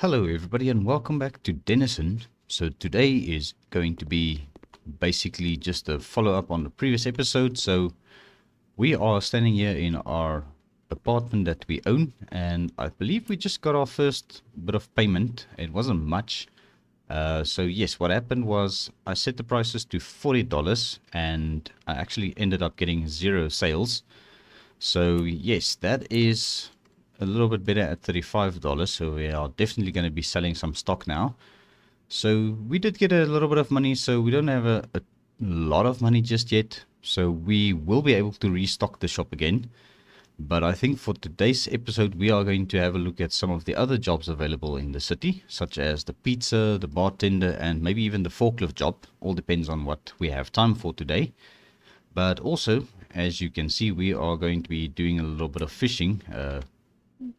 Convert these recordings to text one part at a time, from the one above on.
Hello everybody and welcome back to Denizen. So today is going to be basically just a follow-up on the previous episode. So we are standing here in our apartment that we own, and I believe we just got our first bit of payment. It wasn't much. So yes, what happened was I set the prices to $40 and I actually ended up getting 0 sales. So yes, that is a little bit better at $35. So we are definitely going to be selling some stock now. So we did get a little bit of money, so we don't have a lot of money just yet. So we will be able to restock the shop again. But I think for today's episode, we are going to have a look at some of the other jobs available in the city, such as the pizza, the bartender, and maybe even the forklift job. All depends on what we have time for today. But also, as you can see, we are going to be doing a little bit of fishing.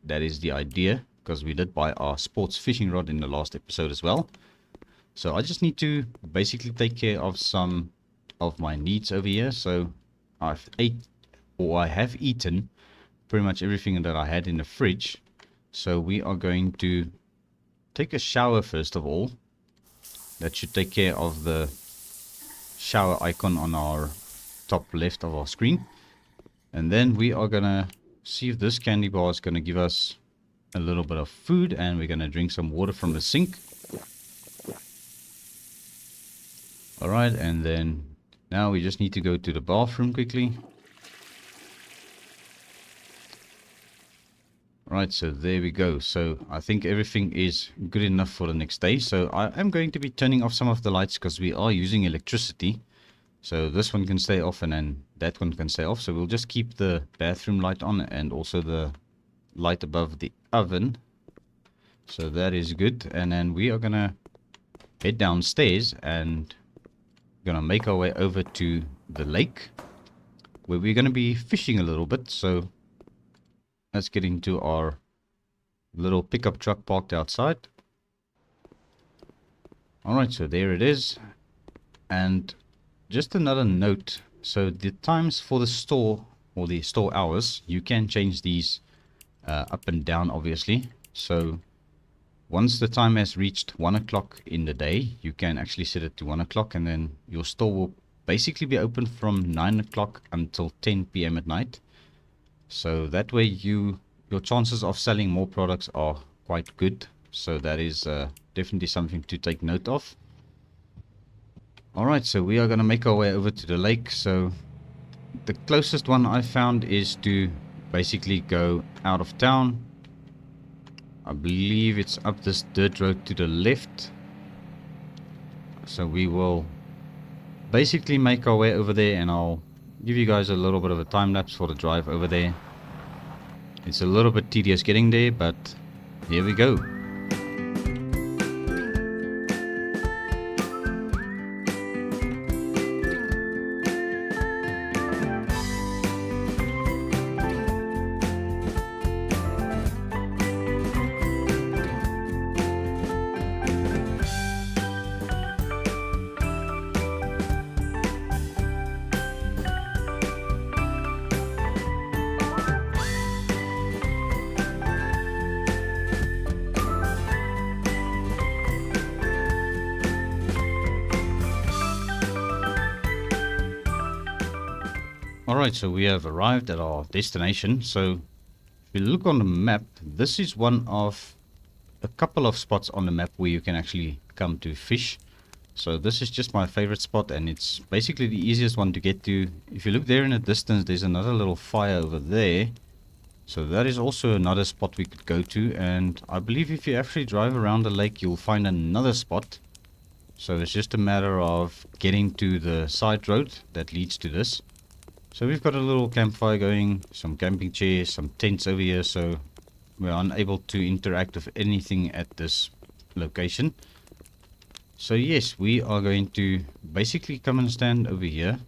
That is the idea, because we did buy our sports fishing rod in the last episode as well. So I just need to basically take care of some of my needs over here. So I have eaten pretty much everything that I had in the fridge. So we are going to take a shower first of all. That should take care of the shower icon on our top left of our screen. And then we are gonna see if this candy bar is gonna give us a little bit of food, and we're gonna drink some water from the sink. Alright, and then now we just need to go to the bathroom quickly. Right, so there we go. So I think everything is good enough for the next day. So I am going to be turning off some of the lights because we are using electricity. So this one can stay off and then that one can stay off. So we'll just keep the bathroom light on and also the light above the oven. So that is good. And then we are going to head downstairs and going to make our way over to the lake where we're going to be fishing a little bit. So let's get into our little pickup truck parked outside. Alright, so there it is. And just another note, so the times for the store or the store hours, you can change these up and down obviously. So once the time has reached 1 o'clock in the day, you can actually set it to 1 o'clock, and then your store will basically be open from 9 o'clock until 10 p.m. at night. So that way your chances of selling more products are quite good. So that is definitely something to take note of. Alright, so we are going to make our way over to the lake. So the closest one I found is to basically go out of town. I believe it's up this dirt road to the left. So we will basically make our way over there, and I'll give you guys a little bit of a time lapse for the drive over there. It's a little bit tedious getting there, but here we go. Alright, so we have arrived at our destination. So if you look on the map, this is one of a couple of spots on the map where you can actually come to fish. So this is just my favorite spot, and it's basically the easiest one to get to. If you look there in the distance, there's another little fire over there. So that is also another spot we could go to, and I believe if you actually drive around the lake, you'll find another spot. So it's just a matter of getting to the side road that leads to this. So we've got a little campfire going, some camping chairs, some tents over here, so we're unable to interact with anything at this location. So yes, we are going to basically come and stand over here,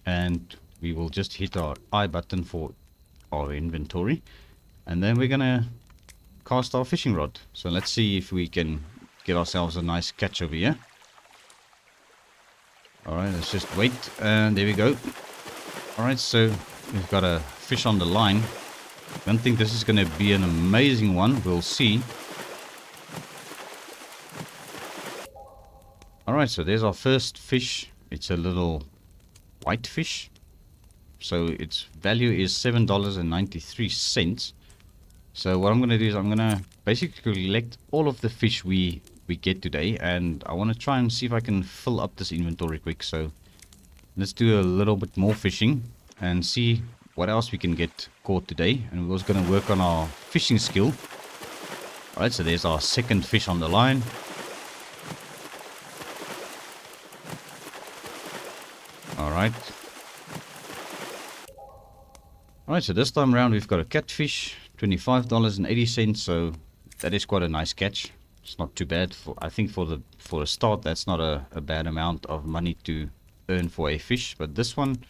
and we will just hit our I button for our inventory, and then we're gonna cast our fishing rod. So let's see if we can get ourselves a nice catch over here. Alright, let's just wait, and there we go. Alright, so we've got a fish on the line. I don't think this is going to be an amazing one. We'll see. Alright, so there's our first fish. It's a little white fish. So its value is $7.93. So what I'm going to do is I'm going to basically collect all of the fish we get today. And I want to try and see if I can fill up this inventory quick. So let's do a little bit more fishing and see what else we can get caught today. And we're also going to work on our fishing skill. Alright, so there's our second fish on the line. Alright. Alright, so this time around we've got a catfish, $25.80, so that is quite a nice catch. It's not too bad. I think for a start that's not a bad amount of money to earn for a fish. But this one,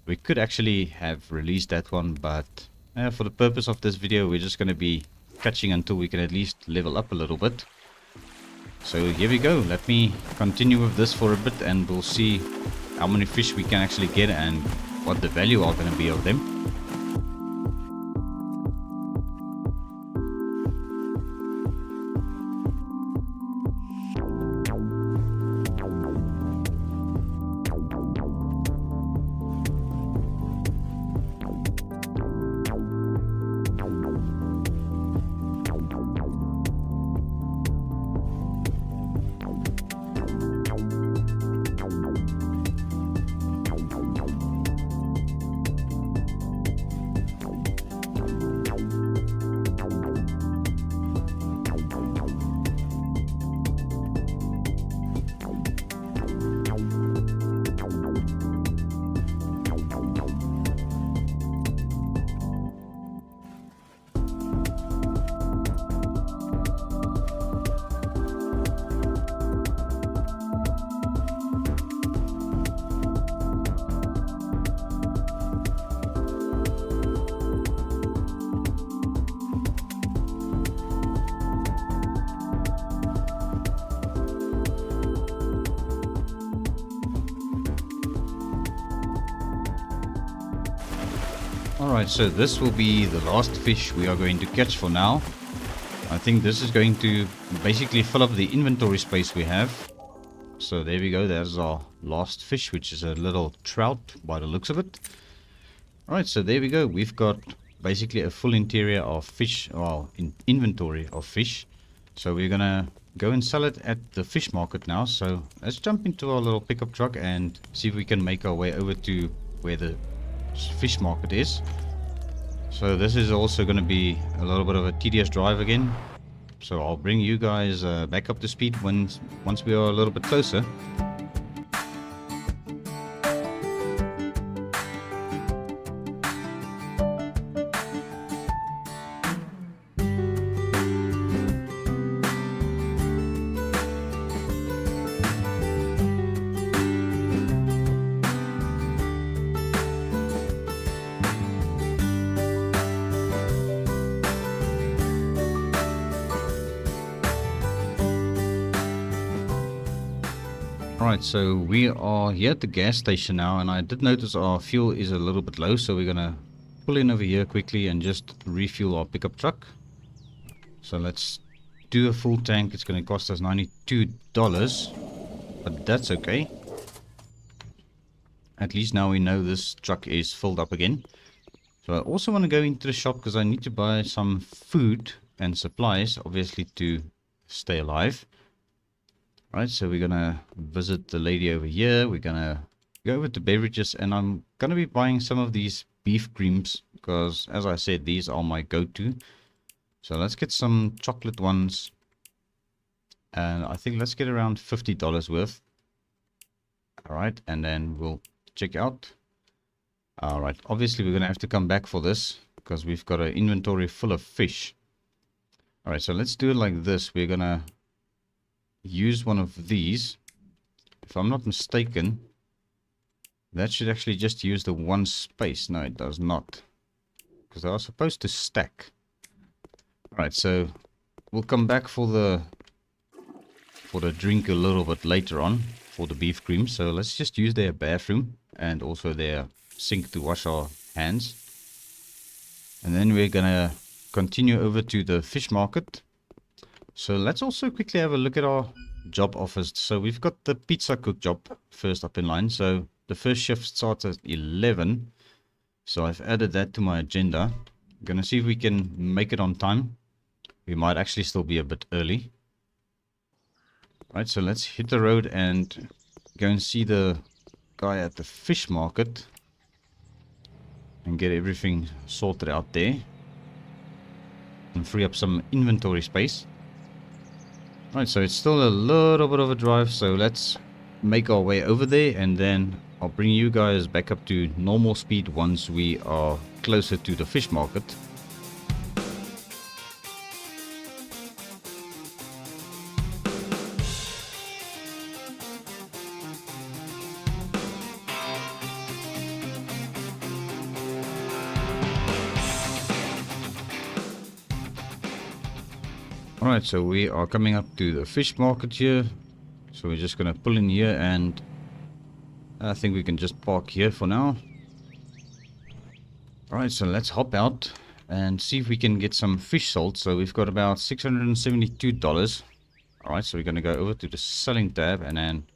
we could actually have released that one, but for the purpose of this video we're just going to be catching until we can at least level up a little bit. So here we go. Let me continue with this for a bit and we'll see how many fish we can actually get and what the value are going to be of them. Alright, so this will be the last fish we are going to catch for now. I think this is going to basically fill up the inventory space we have. So there we go, there's our last fish, which is a little trout by the looks of it. Alright, so there we go, we've got basically a full interior of fish, well, inventory of fish. So we're gonna go and sell it at the fish market now. So let's jump into our little pickup truck and see if we can make our way over to where the fish market is. So this is also going to be a little bit of a tedious drive again, so I'll bring you guys back up to speed once we are a little bit closer. Alright, so we are here at the gas station now, and I did notice our fuel is a little bit low, so we're gonna pull in over here quickly and just refuel our pickup truck. So let's do a full tank. It's gonna cost us $92, but that's okay. At least now we know this truck is filled up again. So I also want to go into the shop because I need to buy some food and supplies, obviously, to stay alive. Right, so we're gonna visit the lady over here. We're gonna go over to beverages, and I'm gonna be buying some of these beef creams because, as I said, these are my go-to. So let's get some chocolate ones, and I think let's get around $50 worth. All right, and then we'll check out. All right, obviously we're gonna have to come back for this because we've got an inventory full of fish. All right, so let's do it like this. We're gonna use one of these. If I'm not mistaken, that should actually just use the one space. No, it does not, because they are supposed to stack. Alright, so we'll come back for the drink a little bit later on for the beef cream. So let's just use their bathroom and also their sink to wash our hands, and then we're gonna continue over to the fish market. So let's also quickly have a look at our job offers. So we've got the pizza cook job first up in line. So the first shift starts at 11. So I've added that to my agenda. I'm gonna see if we can make it on time. We might actually still be a bit early. Right, so let's hit the road and go and see the guy at the fish market and get everything sorted out there and free up some inventory space. Right, so it's still a little bit of a drive, so let's make our way over there and then I'll bring you guys back up to normal speed once we are closer to the fish market. Alright, so we are coming up to the fish market here. So we're just going to pull in here and I think we can just park here for now. Alright, so let's hop out and see if we can get some fish sold. So we've got about $672. Alright, so we're going to go over to the selling tab and then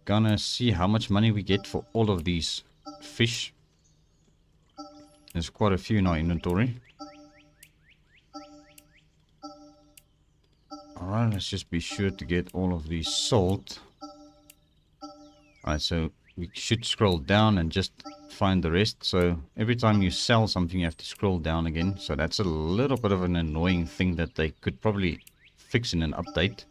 gonna see how much money we get for all of these fish. There's quite a few in our inventory. Alright, let's just be sure to get all of these sold. Alright, so we should scroll down and just find the rest. So every time you sell something, you have to scroll down again. So that's a little bit of an annoying thing that they could probably fix in an update.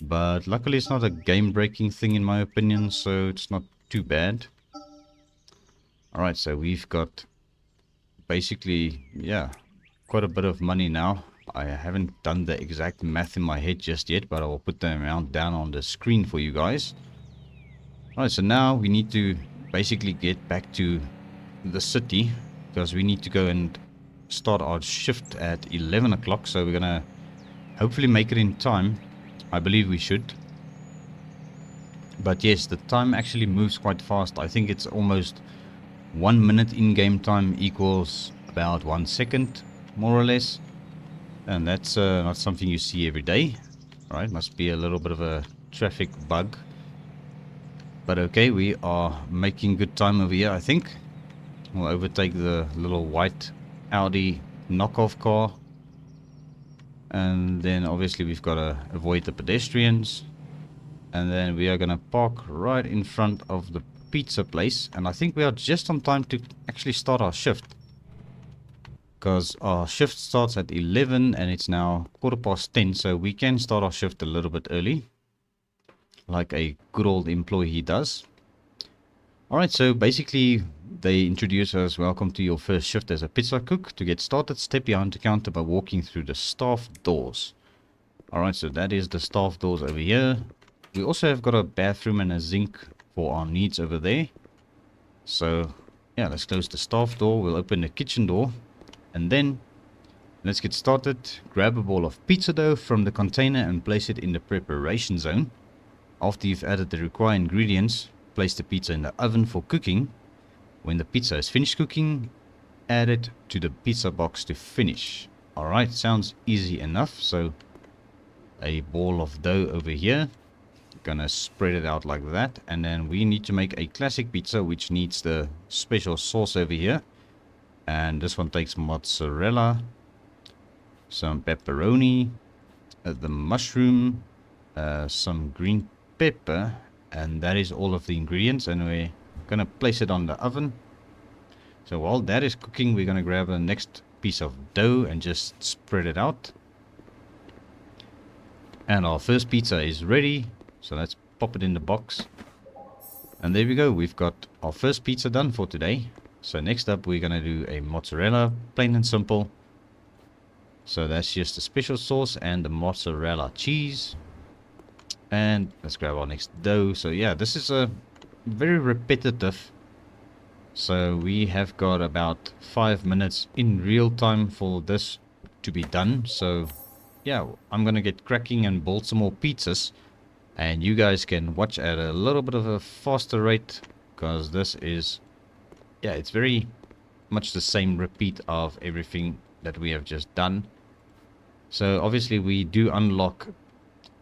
But luckily it's not a game-breaking thing in my opinion, so it's not too bad. Alright, so we've got basically, yeah, quite a bit of money now. I haven't done the exact math in my head just yet, but I will put the amount down on the screen for you guys. Alright, so now we need to basically get back to the city because we need to go and start our shift at 11 o'clock. So we're gonna hopefully make it in time. I believe we should. But yes, the time actually moves quite fast. I think it's almost 1 minute in-game time equals about 1 second, more or less. And that's not something you see every day. Alright, must be a little bit of a traffic bug. But okay, we are making good time over here, I think. We'll overtake the little white Audi knockoff car. And then obviously we've got to avoid the pedestrians. And then we are going to park right in front of the pizza place. And I think we are just on time to actually start our shift. Because our shift starts at 11 and it's now 10:15. So we can start our shift a little bit early, like a good old employee does. Alright, so basically they introduce us, welcome to your first shift as a pizza cook. To get started, step behind the counter by walking through the staff doors. Alright, so that is the staff doors over here. We also have got a bathroom and a zinc for our needs over there. So yeah, let's close the staff door. We'll open the kitchen door. And then let's get started. Grab a ball of pizza dough from the container and place it in the preparation zone. After you've added the required ingredients, place the pizza in the oven for cooking. When the pizza is finished cooking, add it to the pizza box to finish. Alright, sounds easy enough. So a ball of dough over here. Gonna spread it out like that. And then we need to make a classic pizza, which needs the special sauce over here. And this one takes mozzarella, some pepperoni, the mushroom, some green pepper, and that is all of the ingredients. And we're gonna place it on the oven. So while that is cooking, we're gonna grab the next piece of dough and just spread it out. And our first pizza is ready, so let's pop it in the box. And there we go, we've got our first pizza done for today. So next up we're gonna do a mozzarella, plain and simple. So that's just the special sauce and the mozzarella cheese. And let's grab our next dough. So yeah, this is a very repetitive. So we have got about 5 minutes in real time for this to be done. So yeah, I'm gonna get cracking and build some more pizzas. And you guys can watch at a little bit of a faster rate. Because this is, yeah, it's very much the same repeat of everything that we have just done. So obviously we do unlock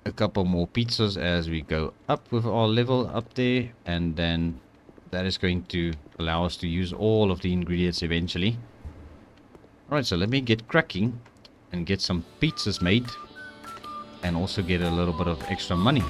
a couple more pizzas as we go up with our level up there, and then that is going to allow us to use all of the ingredients eventually. Alright, so let me get cracking and get some pizzas made and also get a little bit of extra money.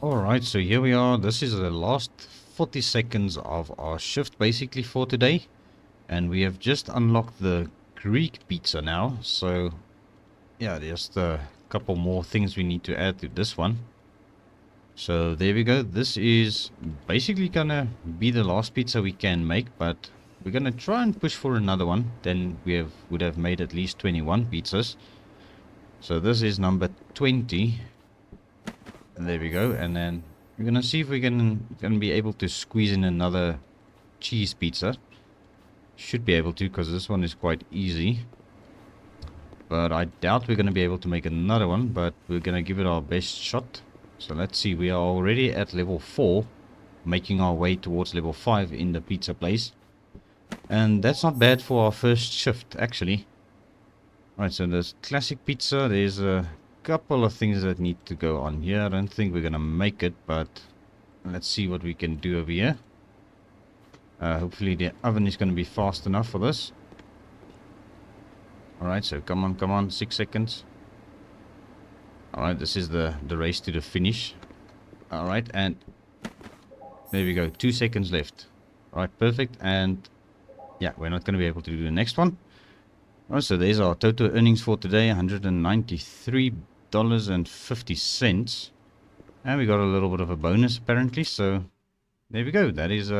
Alright, so here we are. This is the last 40 seconds of our shift basically for today. And we have just unlocked the Greek pizza now. So, yeah, just a couple more things we need to add to this one. So, there we go. This is basically gonna be the last pizza we can make. But we're gonna try and push for another one. Then we would have made at least 21 pizzas. So, this is number 20. And there we go, and then we're gonna see if we can be able to squeeze in another cheese pizza. Should be able to, because this one is quite easy. But I doubt we're gonna be able to make another one, but we're gonna give it our best shot. So let's see, we are already at level 4, making our way towards level 5 in the pizza place. And that's not bad for our first shift, actually. Alright, so there's classic pizza, there's a couple of things that need to go on here. I don't think we're gonna make it, but let's see what we can do over here. Hopefully the oven is gonna be fast enough for this. Alright, so come on, 6 seconds. Alright, this is the race to the finish. Alright, and there we go, 2 seconds left. Alright, perfect, and yeah, we're not gonna be able to do the next one. Alright, so there's our total earnings for today, $193.50. And we got a little bit of a bonus apparently, so there we go. That is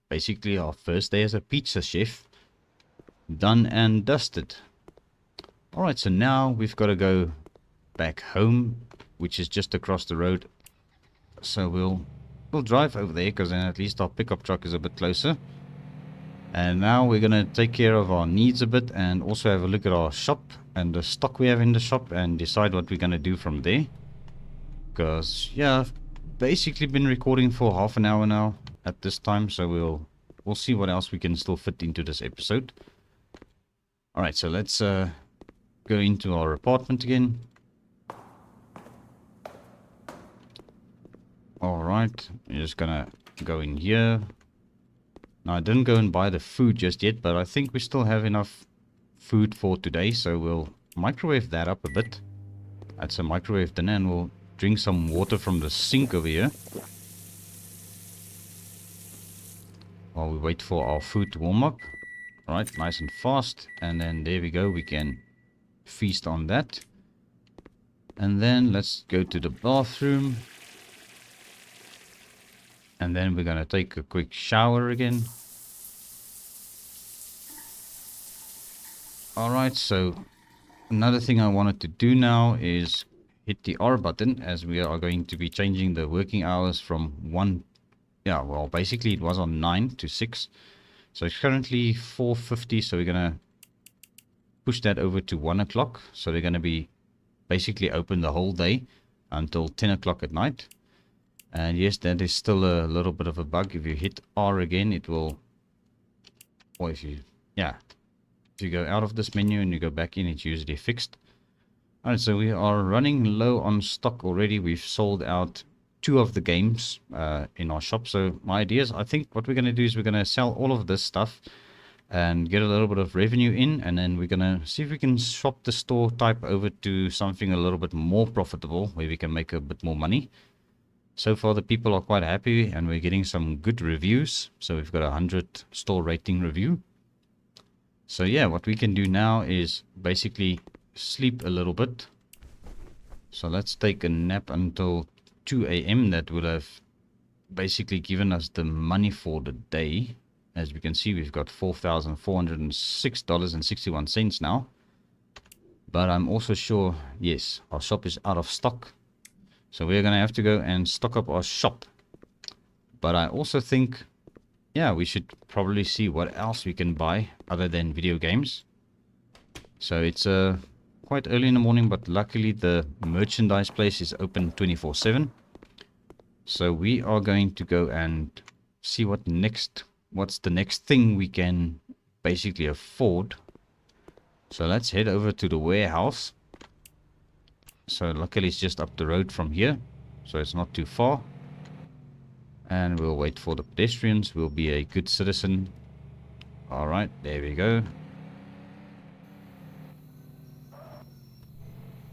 basically our first day as a pizza chef. Done and dusted. Alright, so now we've got to go back home, which is just across the road. So we'll drive over there, because then at least our pickup truck is a bit closer. And now we're going to take care of our needs a bit and also have a look at our shop and the stock we have in the shop and decide what we're going to do from there. Because, yeah, I've basically been recording for half an hour now. at this time, so we'll see what else we can still fit into this episode. All right, so let's go into our apartment again. All right, we're just gonna go in here. Now, I didn't go and buy the food just yet, but I think we still have enough food for today, so we'll microwave that up a bit. That's a microwave dinner, and we'll drink some water from the sink over here while we wait for our food to warm up. All right, nice and fast, and then there we go, we can feast on that. And then let's go to the bathroom, and then we're gonna take a quick shower again. All right, so another thing I wanted to do now is hit the R button, as we are going to be changing the working hours from 1, yeah, well, basically it was on 9 to 6. So it's currently 4:50, so we're going to push that over to 1 o'clock. So they're going to be basically open the whole day until 10 o'clock at night. And yes, that is still a little bit of a bug. If you hit R again, it will, or if you, yeah, if you go out of this menu and you go back in, it's usually fixed. Alright, so we are running low on stock already. We've sold out 2 of the games in our shop. So my idea is, I think what we're going to do is we're going to sell all of this stuff and get a little bit of revenue in, and then we're going to see if we can swap the store type over to something a little bit more profitable, where we can make a bit more money. So far the people are quite happy, and we're getting some good reviews. So we've got a 100 store rating review. So yeah, what we can do now is basically sleep a little bit. So let's take a nap until 2 a.m. That would have basically given us the money for the day. As we can see, we've got $4,406.61 now. But I'm also sure, yes, our shop is out of stock. So we're going to have to go and stock up our shop. But I also think, yeah, we should probably see what else we can buy other than video games. So it's quite early in the morning, but luckily the merchandise place is open 24/7. So we are going to go and see what's the next thing we can basically afford. So let's head over to the warehouse. So luckily it's just up the road from here, so it's not too far. And we'll wait for the pedestrians. We'll be a good citizen. Alright, there we go.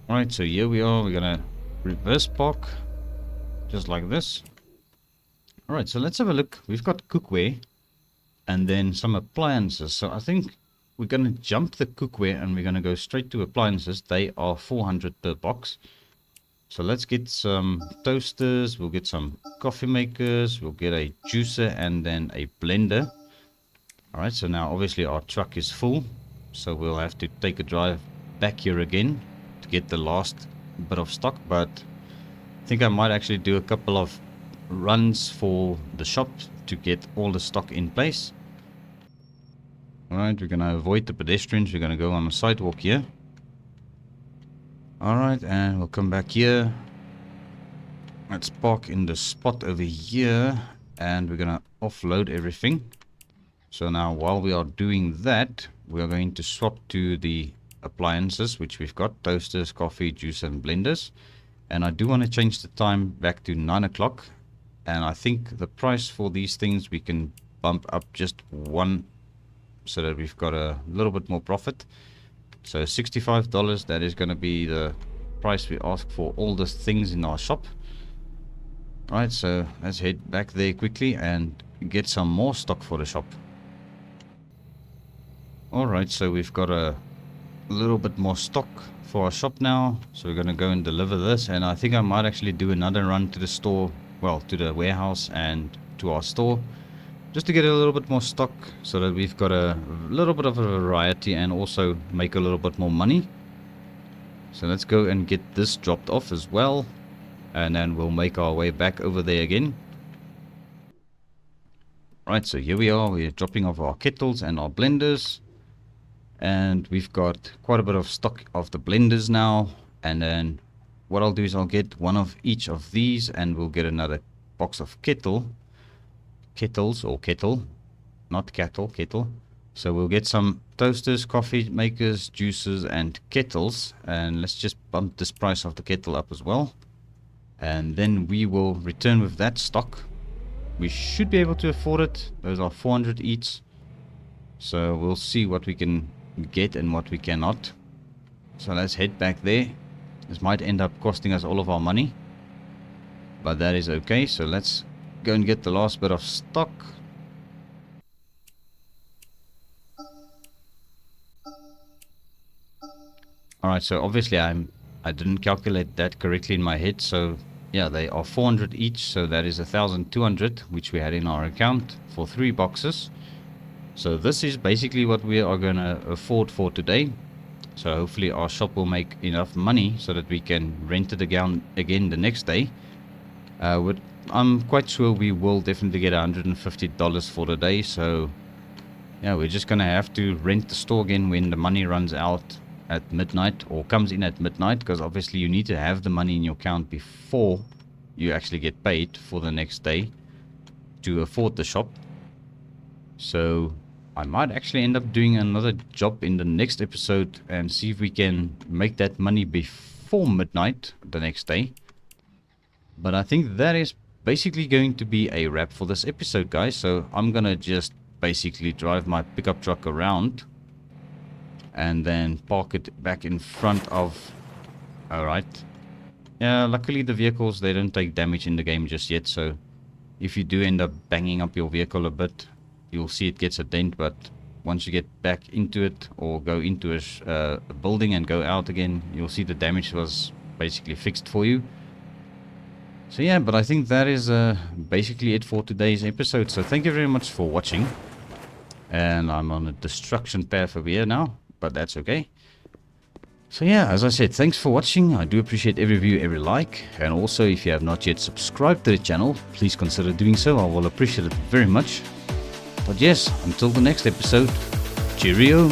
Alright, so here we are. We're gonna reverse park just like this. Alright, so let's have a look. We've got cookware and then some appliances. So I think we're gonna jump the cookware and we're gonna go straight to appliances. They are 400 per box. So let's get some toasters, we'll get some coffee makers, we'll get a juicer and then a blender. Alright, so now obviously our truck is full, so we'll have to take a drive back here again to get the last bit of stock. But I think I might actually do a couple of runs for the shop to get all the stock in place. Alright, we're going to avoid the pedestrians, we're going to go on the sidewalk here. Alright, and we'll come back here. Let's park in the spot over here, and we're gonna offload everything. So now while we are doing that, we are going to swap to the appliances, which we've got: toasters, coffee, juice and blenders. And I do want to change the time back to 9 o'clock. And I think the price for these things we can bump up just 1, so that we've got a little bit more profit. So $65, that is going to be the price we ask for all the things in our shop. Alright, so let's head back there quickly and get some more stock for the shop. Alright, so we've got a little bit more stock for our shop now. So we're going to go and deliver this. And I think I might actually do another run to the store, well, to the warehouse and to our store, just to get a little bit more stock, so that we've got a little bit of a variety and also make a little bit more money. So let's go and get this dropped off as well, and then we'll make our way back over there again. Right, so here we are. We're dropping off our kettles and our blenders, and we've got quite a bit of stock of the blenders now. And then what I'll do is I'll get one of each of these, and we'll get another box of kettle. kettles, or kettle, not cattle, kettle. So we'll get some toasters, coffee makers, juicers, and kettles. And let's just bump this price of the kettle up as well. And then we will return with that stock. We should be able to afford it. Those are 400 each. So we'll see what we can get and what we cannot. So let's head back there. This might end up costing us all of our money, but that is okay. So let's go and get the last bit of stock. Alright, so obviously I didn't calculate that correctly in my head. So yeah, they are 400 each, so that is 1,200, which we had in our account for 3 boxes. So this is basically what we are going to afford for today. So hopefully our shop will make enough money so that we can rent it again the next day. I'm quite sure we will definitely get $150 for the day. So yeah, we're just going to have to rent the store again when the money runs out at midnight, or comes in at midnight, because obviously you need to have the money in your account before you actually get paid for the next day to afford the shop. So I might actually end up doing another job in the next episode and see if we can make that money before midnight the next day. But I think that is basically going to be a wrap for this episode, guys. So I'm gonna just basically drive my pickup truck around and then park it back in front of... Alright. Yeah, luckily the vehicles, they don't take damage in the game just yet. So if you do end up banging up your vehicle a bit, you'll see it gets a dent. But once you get back into it, or go into a building and go out again, you'll see the damage was basically fixed for you. So yeah, but I think that is basically it for today's episode. So thank you very much for watching. And I'm on a destruction path over here now, but that's okay. So yeah, as I said, thanks for watching. I do appreciate every view, every like. And also, if you have not yet subscribed to the channel, please consider doing so. I will appreciate it very much. But yes, until the next episode, cheerio.